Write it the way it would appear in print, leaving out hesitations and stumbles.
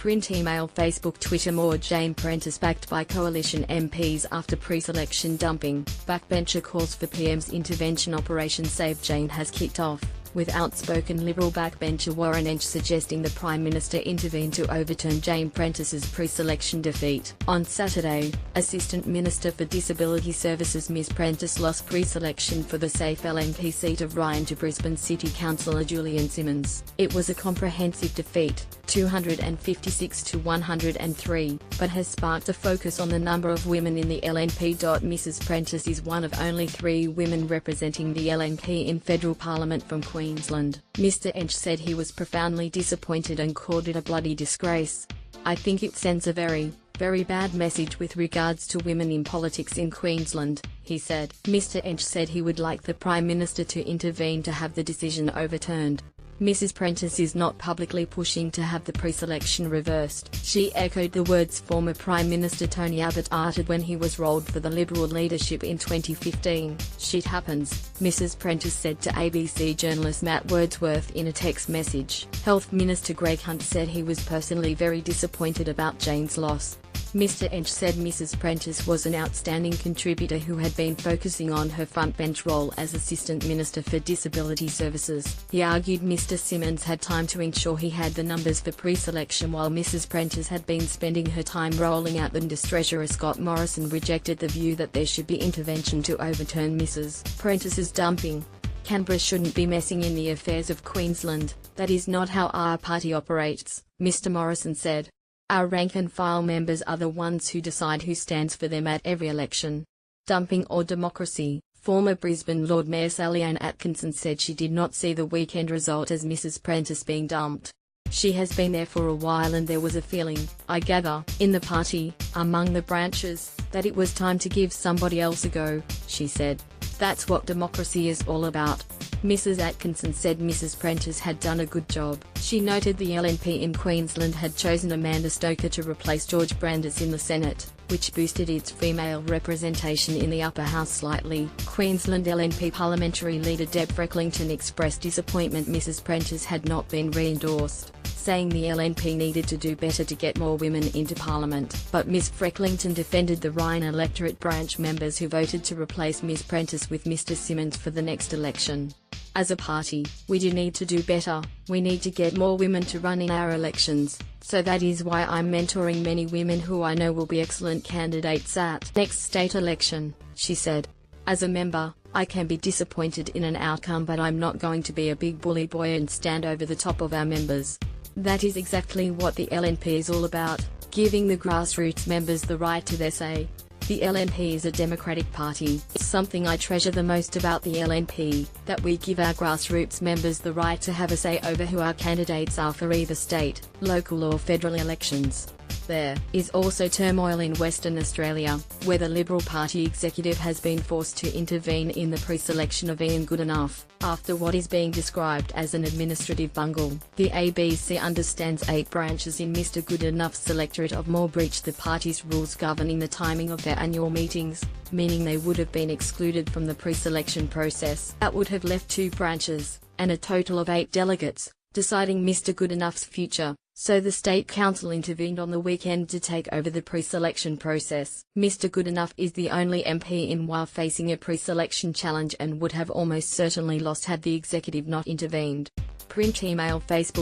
Print, email, Facebook, Twitter. More. Jane Prentice backed by coalition MPs after pre-selection dumping. Backbencher calls for PM's intervention. Operation Save Jane has kicked off, with outspoken Liberal backbencher Warren Entsch suggesting the Prime Minister intervene to overturn Jane Prentice's pre-selection defeat. On Saturday, Assistant Minister for Disability Services Ms Prentice lost pre-selection for the safe LNP seat of Ryan to Brisbane City Councillor Julian Simmons. It was a comprehensive defeat, 256 to 103, but has sparked a focus on the number of women in the LNP. Mrs Prentice is one of only 3 women representing the LNP in federal parliament from Queensland. Mr Entsch said he was profoundly disappointed and called it a bloody disgrace. "I think it sends a very bad message with regards to women in politics in Queensland," he said. Mr Entsch said he would like the Prime Minister to intervene to have the decision overturned. Mrs Prentice is not publicly pushing to have the pre-selection reversed. She echoed the words former Prime Minister Tony Abbott uttered when he was rolled for the Liberal leadership in 2015. "Shit happens," Mrs Prentice said to ABC journalist Matt Wordsworth in a text message. Health Minister Greg Hunt said he was personally very disappointed about Jane's loss. Mr Entsch said Mrs Prentice was an outstanding contributor who had been focusing on her frontbench role as Assistant Minister for Disability Services. He argued Mr Simmons had time to ensure he had the numbers for pre-selection while Mrs Prentice had been spending her time rolling out them. Treasurer Scott Morrison rejected the view that there should be intervention to overturn Mrs Prentice's dumping. "Canberra shouldn't be messing in the affairs of Queensland. That is not how our party operates," Mr Morrison said. "Our rank-and-file members are the ones who decide who stands for them at every election." Dumping or democracy? Former Brisbane Lord Mayor Sally Ann Atkinson said she did not see the weekend result as Mrs Prentice being dumped. "She has been there for a while and there was a feeling, I gather, in the party, among the branches, that it was time to give somebody else a go," she said. "That's what democracy is all about." Mrs Atkinson said Mrs Prentice had done a good job. She noted the LNP in Queensland had chosen Amanda Stoker to replace George Brandis in the Senate, which boosted its female representation in the upper house slightly. Queensland LNP parliamentary leader Deb Frecklington expressed disappointment Mrs Prentice had not been re-endorsed, saying the LNP needed to do better to get more women into Parliament. But Ms Frecklington defended the Ryan electorate branch members who voted to replace Ms Prentice with Mr Simmons for the next election. "As a party, we do need to do better. We need to get more women to run in our elections. So that is why I'm mentoring many women who I know will be excellent candidates at next state election," she said. "As a member, I can be disappointed in an outcome, but I'm not going to be a big bully boy and stand over the top of our members." That is exactly what the LNP is all about, giving the grassroots members the right to their say. The LNP is a democratic party. It's something I treasure the most about the LNP, that we give our grassroots members the right to have a say over who our candidates are for either state, local or federal elections. There is also turmoil in Western Australia, where the Liberal Party executive has been forced to intervene in the pre-selection of Ian Goodenough, after what is being described as an administrative bungle. The ABC understands 8 branches in Mr Goodenough's electorate of more breached the party's rules governing the timing of their annual meetings, meaning they would have been excluded from the pre-selection process. That would have left 2 branches, and a total of 8 delegates, deciding Mr Goodenough's future. So the State Council intervened on the weekend to take over the pre-selection process. Mr Goodenough is the only MP in while facing a pre-selection challenge and would have almost certainly lost had the executive not intervened. Print, email, Facebook.